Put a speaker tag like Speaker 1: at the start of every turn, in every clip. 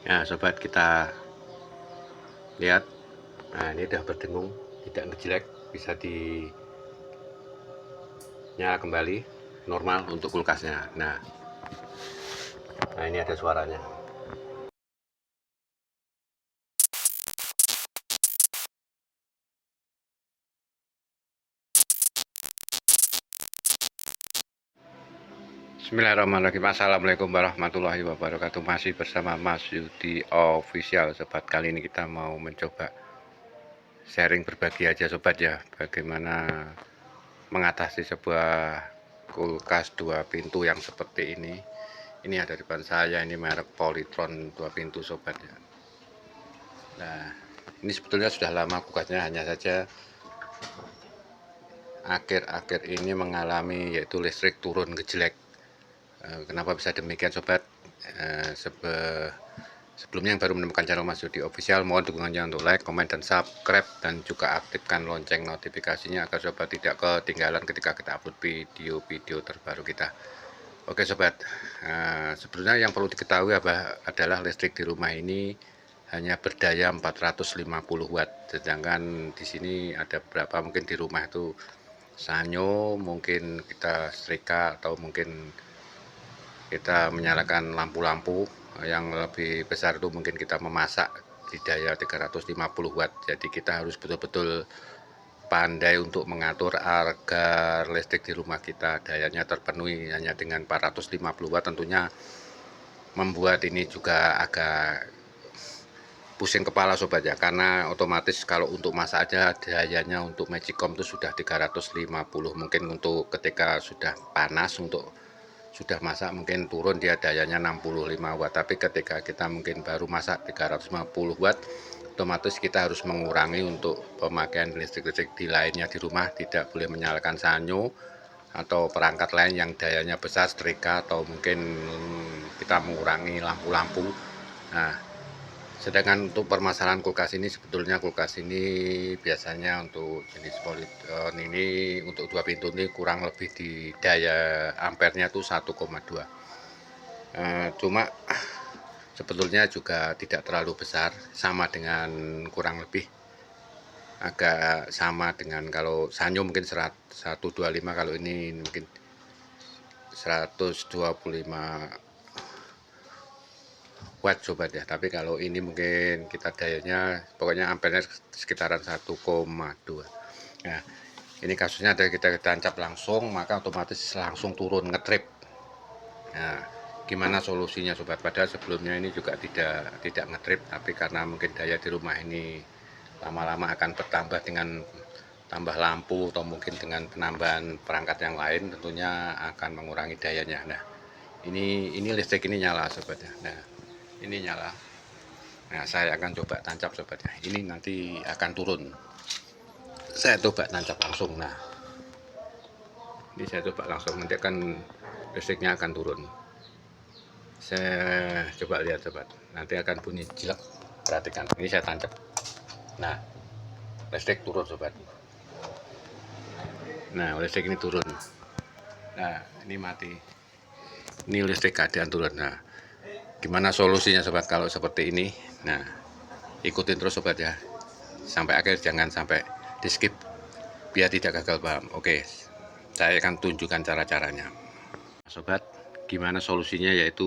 Speaker 1: Nah sobat, kita lihat, nah ini udah berdengung, tidak ngejelek, bisa dinyala kembali normal untuk kulkasnya. Nah ini ada suaranya. Bismillahirrahmanirrahim. Assalamualaikum warahmatullahi wabarakatuh. Masih bersama Mas Yudi Official sobat. Kali ini kita mau mencoba sharing, berbagi aja sobat ya, bagaimana mengatasi sebuah kulkas dua pintu yang seperti ini. Ini ada di depan saya, ini merek Polytron dua pintu sobat ya. Nah ini sebetulnya sudah lama kulkasnya, hanya saja akhir-akhir ini mengalami yaitu listrik turun gejlek. Kenapa bisa demikian sobat? Sebelumnya yang baru menemukan channel Mas Yudi Official, mohon dukungannya untuk like, komen, dan subscribe, dan juga aktifkan lonceng notifikasinya agar sobat tidak ketinggalan ketika kita upload video-video terbaru kita. Oke sobat, sebenarnya yang perlu diketahui adalah listrik di rumah ini hanya berdaya 450 watt, sedangkan di sini ada berapa, mungkin di rumah itu sanyo, mungkin kita setrika, atau mungkin kita menyalakan lampu-lampu yang lebih besar itu mungkin kita memasak di daya 350 watt. Jadi kita harus betul-betul pandai untuk mengatur agar listrik di rumah kita dayanya terpenuhi hanya dengan 450 watt. Tentunya membuat ini juga agak pusing kepala sobat ya, karena otomatis kalau untuk masak aja dayanya untuk Magicom itu sudah 350. Mungkin untuk ketika sudah panas, untuk sudah masak mungkin turun dia dayanya 65 watt, tapi ketika kita mungkin baru masak 350 watt, otomatis kita harus mengurangi untuk pemakaian listrik di lainnya di rumah. Tidak boleh menyalakan sanyo atau perangkat lain yang dayanya besar, setrika, atau mungkin kita mengurangi lampu-lampu. Nah sedangkan untuk permasalahan kulkas ini, sebetulnya kulkas ini biasanya untuk jenis Polytron ini untuk dua pintu ini kurang lebih di daya ampernya tuh 1,2. Cuma sebetulnya juga tidak terlalu besar, sama dengan kurang lebih agak sama dengan kalau sanyo mungkin 125, kalau ini mungkin 125 watt sobat ya. Tapi kalau ini mungkin kita dayanya pokoknya ampernya sekitaran 1,2. Nah ini kasusnya ada kita tancap langsung, maka otomatis langsung turun ngetrip. Nah gimana solusinya sobat? Padahal sebelumnya ini juga tidak ngetrip, tapi karena mungkin daya di rumah ini lama-lama akan bertambah dengan tambah lampu atau mungkin dengan penambahan perangkat yang lain, tentunya akan mengurangi dayanya. Nah ini listrik ini nyala sobat ya. Nah ini nyala. Nah saya akan coba tancap sobat ya, ini nanti akan turun. Saya coba tancap langsung. Nah ini saya coba langsung, nanti akan listriknya akan turun. Saya coba lihat sobat, nanti akan bunyi jelek, perhatikan. Ini saya tancap. Nah listrik turun sobat. Nah listrik ini turun. Nah ini mati, ini listrik keadaan turun. Nah gimana solusinya sobat kalau seperti ini? Nah ikutin terus sobat ya sampai akhir, jangan sampai di skip biar tidak gagal paham. Oke, saya akan tunjukkan cara-caranya sobat. Gimana solusinya, yaitu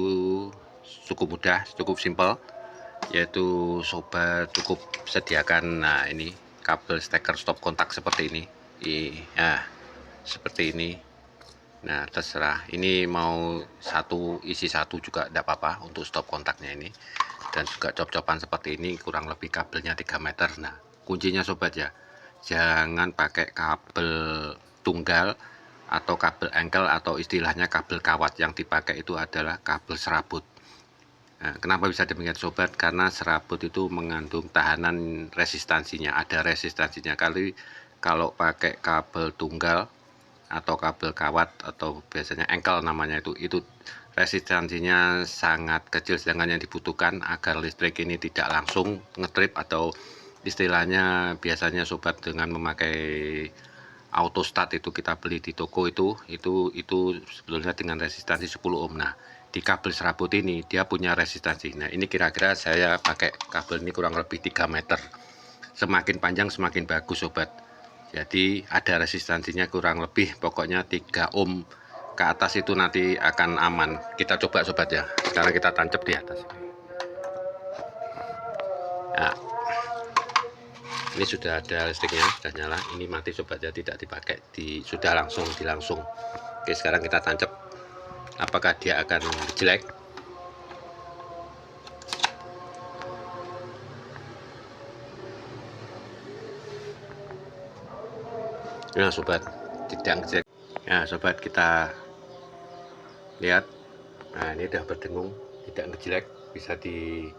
Speaker 1: cukup mudah, cukup simpel, yaitu sobat cukup sediakan, nah ini kabel steker stop kontak seperti ini. Nah seperti ini. Nah terserah, ini mau isi satu juga tidak apa-apa untuk stop kontaknya ini, dan juga cop-copan seperti ini, kurang lebih kabelnya 3 meter. Nah kuncinya sobat ya, jangan pakai kabel tunggal atau kabel engkel atau istilahnya kabel kawat. Yang dipakai itu adalah kabel serabut. Nah, kenapa bisa demikian sobat? Karena serabut itu mengandung tahanan resistansinya, ada resistansinya. Kalau pakai kabel tunggal atau kabel kawat atau biasanya engkel namanya, itu resistansinya sangat kecil, sedangkan yang dibutuhkan agar listrik ini tidak langsung ngetrip, atau istilahnya biasanya sobat dengan memakai auto start itu kita beli di toko itu sebetulnya dengan resistansi 10 ohm. Nah di kabel serabut ini dia punya resistansi. Nah, ini kira-kira saya pakai kabel ini kurang lebih 3 meter. Semakin panjang semakin bagus sobat. Jadi ada resistansinya kurang lebih pokoknya 3 ohm ke atas itu nanti akan aman. Kita coba sobat ya. Sekarang kita tancap di atas. Nah, ini sudah ada listriknya, sudah nyala. Ini mati sobat ya, tidak dipakai, sudah langsung dilangsung. Oke, sekarang kita tancap. Apakah dia akan jelek? Nah sobat, tidak jelek. Nah sobat, kita lihat. Nah ini udah berdengung, tidak ngejelek, bisa dinyala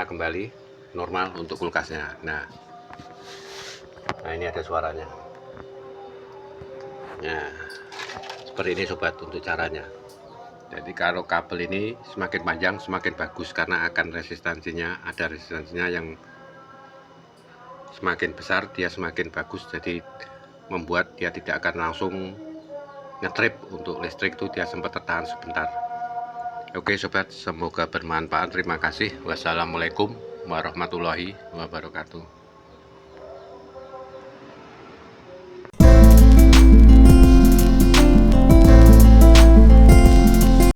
Speaker 1: kembali normal untuk kulkasnya. Nah ini ada suaranya. Nah seperti ini sobat untuk caranya. Jadi kalau kabel ini semakin panjang semakin bagus karena akan resistansinya, ada resistansinya yang semakin besar dia semakin bagus. Jadi membuat dia tidak akan langsung ngetrip untuk listrik, itu dia sempat tertahan sebentar. Oke sobat, semoga bermanfaat. Terima kasih. Wassalamualaikum warahmatullahi wabarakatuh.